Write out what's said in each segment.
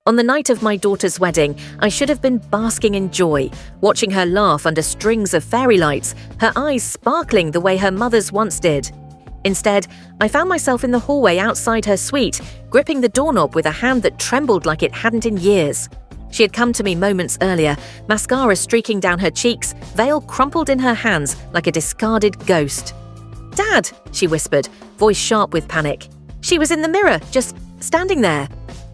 On the night of my daughter's wedding, I should have been basking in joy, watching her laugh under strings of fairy lights, her eyes sparkling the way her mother's once did. Instead, I found myself in the hallway outside her suite, gripping the doorknob with a hand that trembled like it hadn't in years. She had come to me moments earlier, mascara streaking down her cheeks, veil crumpled in her hands like a discarded ghost. "Dad," she whispered, voice sharp with panic. "She was in the mirror, just standing there."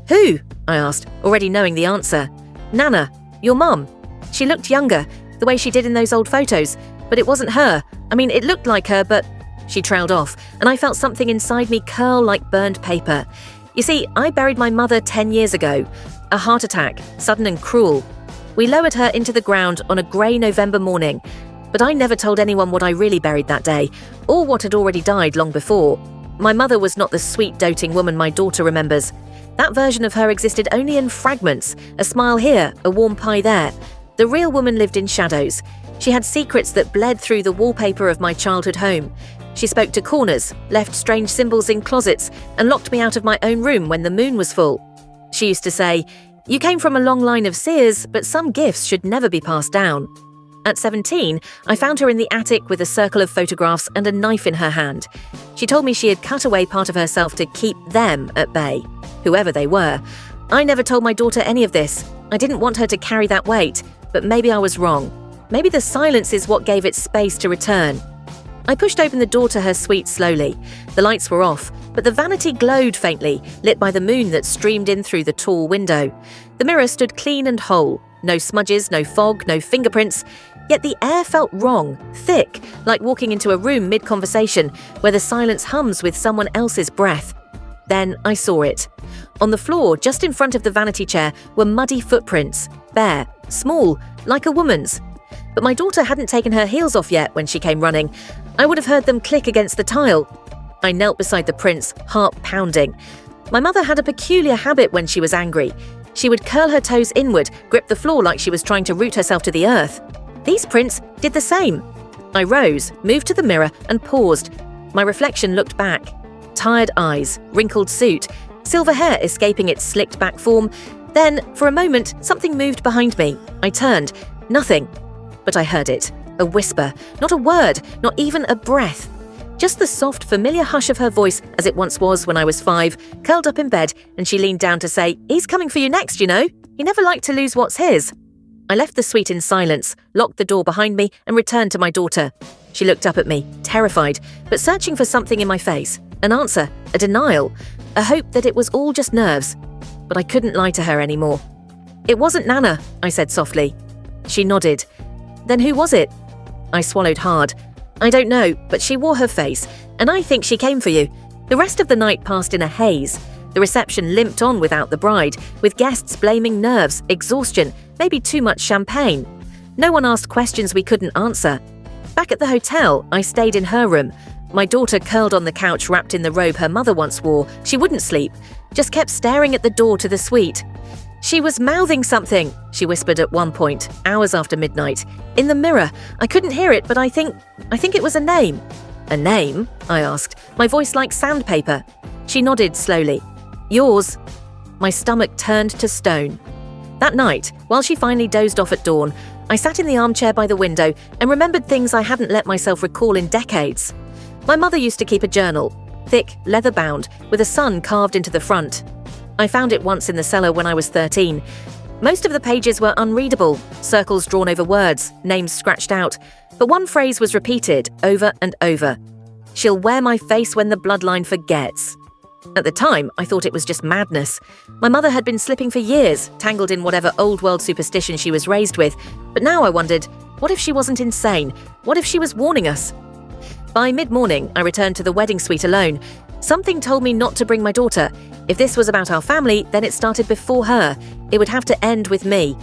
"Who?" I asked, already knowing the answer. "Nana, your mum. She looked younger, the way she did in those old photos, but it wasn't her. I mean, it looked like her, but..." She trailed off, and I felt something inside me curl like burned paper. You see, I buried my mother 10 years ago. A heart attack, sudden and cruel. We lowered her into the ground on a grey November morning, but I never told anyone what I really buried that day, or what had already died long before. My mother was not the sweet, doting woman my daughter remembers. That version of her existed only in fragments, a smile here, a warm pie there. The real woman lived in shadows. She had secrets that bled through the wallpaper of my childhood home. She spoke to corners, left strange symbols in closets, and locked me out of my own room when the moon was full. She used to say, "You came from a long line of seers, but some gifts should never be passed down." At 17, I found her in the attic with a circle of photographs and a knife in her hand. She told me she had cut away part of herself to keep them at bay, whoever they were. I never told my daughter any of this. I didn't want her to carry that weight, but maybe I was wrong. Maybe the silence is what gave it space to return. I pushed open the door to her suite slowly. The lights were off, but the vanity glowed faintly, lit by the moon that streamed in through the tall window. The mirror stood clean and whole. No smudges, no fog, no fingerprints. Yet the air felt wrong, thick, like walking into a room mid-conversation where the silence hums with someone else's breath. Then I saw it. On the floor, just in front of the vanity chair, were muddy footprints, bare, small, like a woman's. But my daughter hadn't taken her heels off yet when she came running. I would have heard them click against the tile. I knelt beside the prints, heart pounding. My mother had a peculiar habit when she was angry. She would curl her toes inward, grip the floor like she was trying to root herself to the earth. These prints did the same. I rose, moved to the mirror, and paused. My reflection looked back. Tired eyes, wrinkled suit, silver hair escaping its slicked back form. Then, for a moment, something moved behind me. I turned. Nothing. But I heard it. A whisper. Not a word, not even a breath. Just the soft, familiar hush of her voice as it once was when I was 5, curled up in bed, and she leaned down to say, "He's coming for you next, you know. He never liked to lose what's his." I left the suite in silence, locked the door behind me, and returned to my daughter. She looked up at me, terrified, but searching for something in my face. An answer, a denial, a hope that it was all just nerves. But I couldn't lie to her anymore. "It wasn't Nana," I said softly. She nodded. "Then who was it?" I swallowed hard. "I don't know, but she wore her face, and I think she came for you." The rest of the night passed in a haze. The reception limped on without the bride, with guests blaming nerves, exhaustion, maybe too much champagne. No one asked questions we couldn't answer. Back at the hotel, I stayed in her room. My daughter curled on the couch wrapped in the robe her mother once wore. She wouldn't sleep, just kept staring at the door to the suite. "She was mouthing something," she whispered at one point, hours after midnight. "In the mirror. I couldn't hear it, but I think it was a name." "A name?" I asked, my voice like sandpaper. She nodded slowly. "Yours." My stomach turned to stone. That night, while she finally dozed off at dawn, I sat in the armchair by the window and remembered things I hadn't let myself recall in decades. My mother used to keep a journal, thick, leather-bound, with a sun carved into the front. I found it once in the cellar when I was 13. Most of the pages were unreadable, circles drawn over words, names scratched out, but one phrase was repeated over and over. "She'll wear my face when the bloodline forgets." At the time, I thought it was just madness. My mother had been slipping for years, tangled in whatever old-world superstition she was raised with, but now I wondered, what if she wasn't insane? What if she was warning us? By mid-morning, I returned to the wedding suite alone. Something told me not to bring my daughter. If this was about our family, then it started before her. It would have to end with me.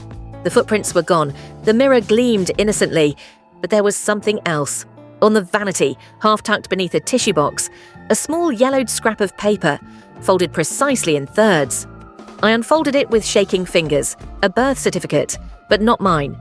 The footprints were gone. The mirror gleamed innocently. But there was something else. On the vanity, half-tucked beneath a tissue box, a small yellowed scrap of paper, folded precisely in thirds. I unfolded it with shaking fingers. A birth certificate, but not mine.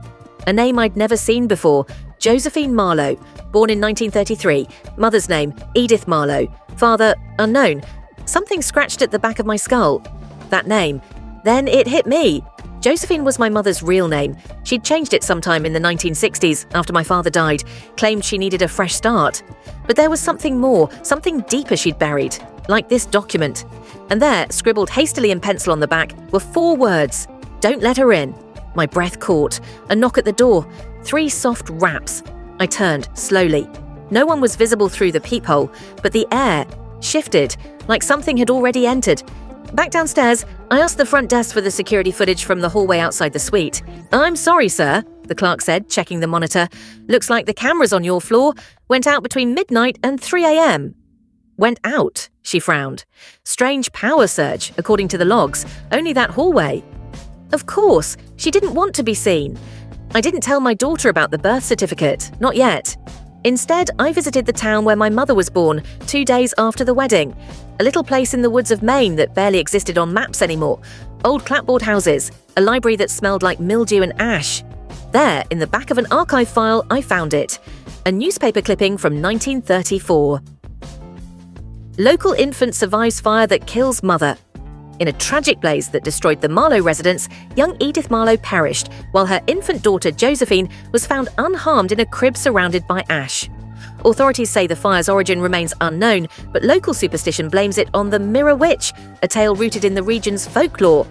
A name I'd never seen before, Josephine Marlowe, born in 1933, mother's name, Edith Marlowe, father, unknown. Something scratched at the back of my skull. That name, Then it hit me. Josephine was my mother's real name. She'd changed it sometime in the 1960s after my father died, claimed she needed a fresh start. But there was something more, something deeper she'd buried, like this document. And there, scribbled hastily in pencil on the back, were 4 words. Don't let her in. My breath caught. A knock at the door. 3 soft raps. I turned, slowly. No one was visible through the peephole, but the air shifted, like something had already entered. Back downstairs, I asked the front desk for the security footage from the hallway outside the suite. "I'm sorry, sir," the clerk said, checking the monitor. "Looks like the cameras on your floor went out between midnight and 3 a.m. "Went out?" she frowned. "Strange power surge, according to the logs. Only that hallway." Of course, she didn't want to be seen. I didn't tell my daughter about the birth certificate, not yet. Instead, I visited the town where my mother was born 2 days after the wedding. A little place in the woods of Maine that barely existed on maps anymore. Old clapboard houses, a library that smelled like mildew and ash. There, in the back of an archive file, I found it. A newspaper clipping from 1934. Local infant survives fire that kills mother. In a tragic blaze that destroyed the Marlowe residence, young Edith Marlowe perished, while her infant daughter Josephine was found unharmed in a crib surrounded by ash. Authorities say the fire's origin remains unknown, but local superstition blames it on the Mirror Witch, a tale rooted in the region's folklore.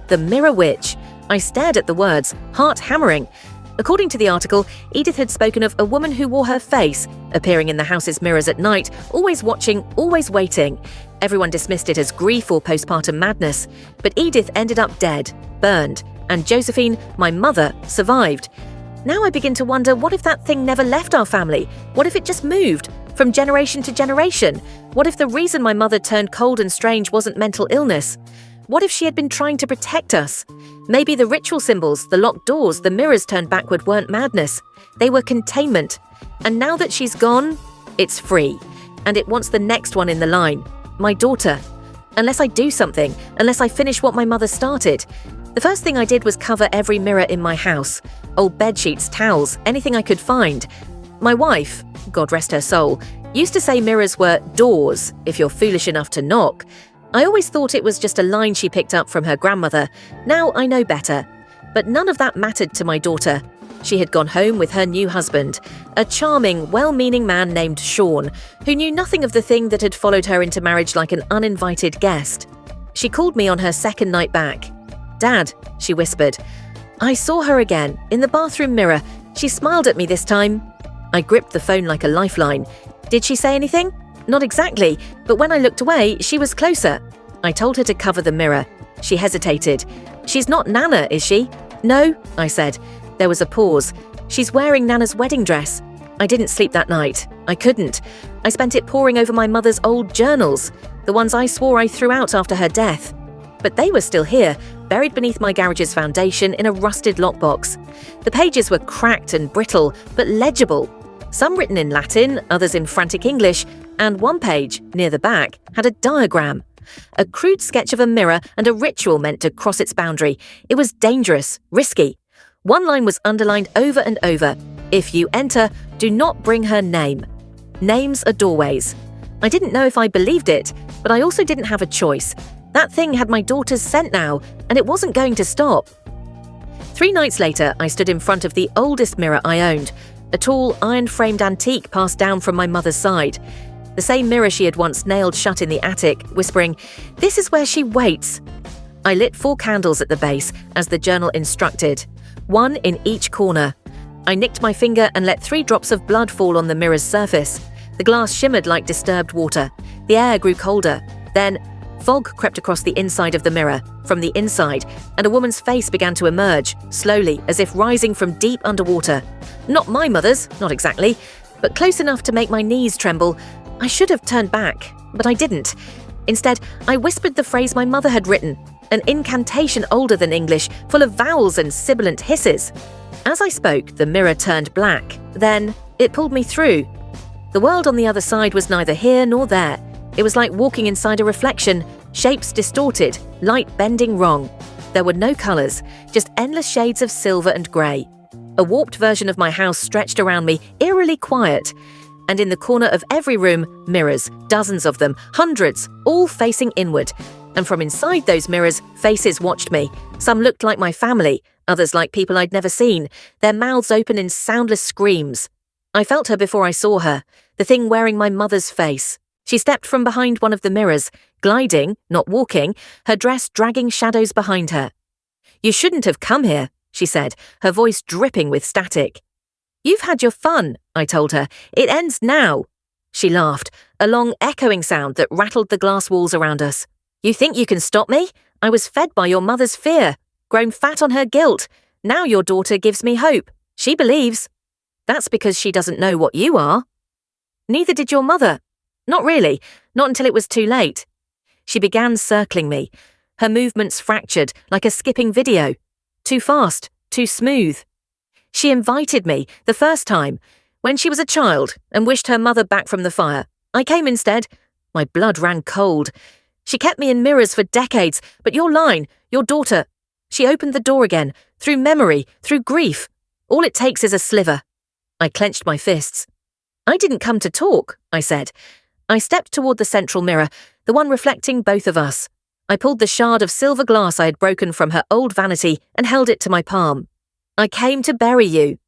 The Mirror Witch. I stared at the words, heart hammering. According to the article, Edith had spoken of a woman who wore her face, appearing in the house's mirrors at night, always watching, always waiting. Everyone dismissed it as grief or postpartum madness, but Edith ended up dead, burned, and Josephine, my mother, survived. Now I begin to wonder, what if that thing never left our family? What if it just moved, from generation to generation? What if the reason my mother turned cold and strange wasn't mental illness? What if she had been trying to protect us? Maybe the ritual symbols, the locked doors, the mirrors turned backward weren't madness. They were containment. And now that she's gone, it's free. And it wants the next one in the line. My daughter. Unless I do something, unless I finish what my mother started. The first thing I did was cover every mirror in my house. Old bedsheets, towels, anything I could find. My wife, God rest her soul, used to say mirrors were doors if you're foolish enough to knock. I always thought it was just a line she picked up from her grandmother. Now I know better. But none of that mattered to my daughter. She had gone home with her new husband, a charming, well-meaning man named Sean, who knew nothing of the thing that had followed her into marriage like an uninvited guest. She called me on her second night back. "Dad," she whispered. I saw her again, in the bathroom mirror. She smiled at me this time. I gripped the phone like a lifeline. Did she say anything? Not exactly, but when I looked away, she was closer. I told her to cover the mirror. She hesitated. "She's not Nana, is she?" "No," I said. There was a pause. "She's wearing Nana's wedding dress." I didn't sleep that night. I couldn't. I spent it poring over my mother's old journals, the ones I swore I threw out after her death. But they were still here, buried beneath my garage's foundation in a rusted lockbox. The pages were cracked and brittle, but legible. Some written in Latin, others in frantic English, and one page, near the back, had a diagram. A crude sketch of a mirror and a ritual meant to cross its boundary. It was dangerous, risky. One line was underlined over and over. "If you enter, do not bring her name." Names are doorways. I didn't know if I believed it, but I also didn't have a choice. That thing had my daughter's scent now, and it wasn't going to stop. 3 nights later, I stood in front of the oldest mirror I owned, a tall, iron-framed antique passed down from my mother's side. The same mirror she had once nailed shut in the attic, whispering, "This is where she waits." I lit 4 candles at the base, as the journal instructed, 1 in each corner. I nicked my finger and let 3 drops of blood fall on the mirror's surface. The glass shimmered like disturbed water. The air grew colder. Then, fog crept across the inside of the mirror, from the inside, and a woman's face began to emerge, slowly, as if rising from deep underwater. Not my mother's, not exactly, but close enough to make my knees tremble. I should have turned back, but I didn't. Instead, I whispered the phrase my mother had written, an incantation older than English, full of vowels and sibilant hisses. As I spoke, the mirror turned black. Then, it pulled me through. The world on the other side was neither here nor there. It was like walking inside a reflection, shapes distorted, light bending wrong. There were no colours, just endless shades of silver and grey. A warped version of my house stretched around me, eerily quiet. And in the corner of every room, mirrors, dozens of them, hundreds, all facing inward. And from inside those mirrors, faces watched me. Some looked like my family, others like people I'd never seen, their mouths open in soundless screams. I felt her before I saw her, the thing wearing my mother's face. She stepped from behind one of the mirrors, gliding, not walking, her dress dragging shadows behind her. "You shouldn't have come here," she said, her voice dripping with static. "You've had your fun," I told her. "It ends now." She laughed, a long echoing sound that rattled the glass walls around us. "You think you can stop me? I was fed by your mother's fear, grown fat on her guilt. Now your daughter gives me hope. She believes." "That's because she doesn't know what you are." "Neither did your mother." "Not really, not until it was too late." She began circling me, her movements fractured like a skipping video. Too fast, too smooth. She invited me, the first time, when she was a child and wished her mother back from the fire. I came instead. My blood ran cold. She kept me in mirrors for decades, but your line, your daughter, she opened the door again, through memory, through grief. All it takes is a sliver. I clenched my fists. "I didn't come to talk," I said. I stepped toward the central mirror, the one reflecting both of us. I pulled the shard of silver glass I had broken from her old vanity and held it to my palm. "I came to bury you."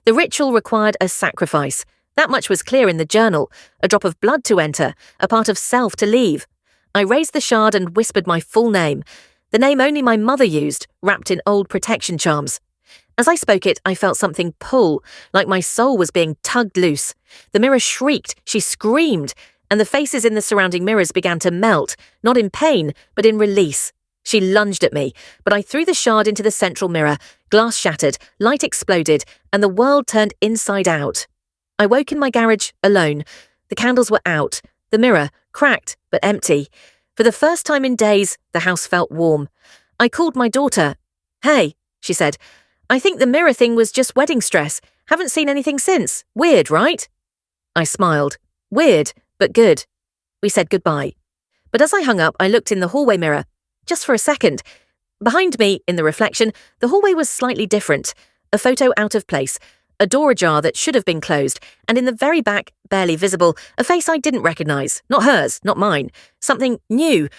The ritual required a sacrifice. That much was clear in the journal, a drop of blood to enter, a part of self to leave. I raised the shard and whispered my full name, the name only my mother used, wrapped in old protection charms. As I spoke it, I felt something pull, like my soul was being tugged loose. The mirror shrieked, she screamed, and the faces in the surrounding mirrors began to melt, not in pain, but in release. She lunged at me, but I threw the shard into the central mirror, glass shattered, light exploded, and the world turned inside out. I woke in my garage, alone. The candles were out, the mirror, cracked but empty. For the first time in days, the house felt warm. I called my daughter. "Hey," she said, "I think the mirror thing was just wedding stress. Haven't seen anything since. Weird, right?" I smiled. Weird, but good. We said goodbye. But as I hung up, I looked in the hallway mirror. Just for a second. Behind me, in the reflection, the hallway was slightly different. A photo out of place, a door ajar that should have been closed, and in the very back, barely visible, a face I didn't recognize. Not hers, not mine. Something new,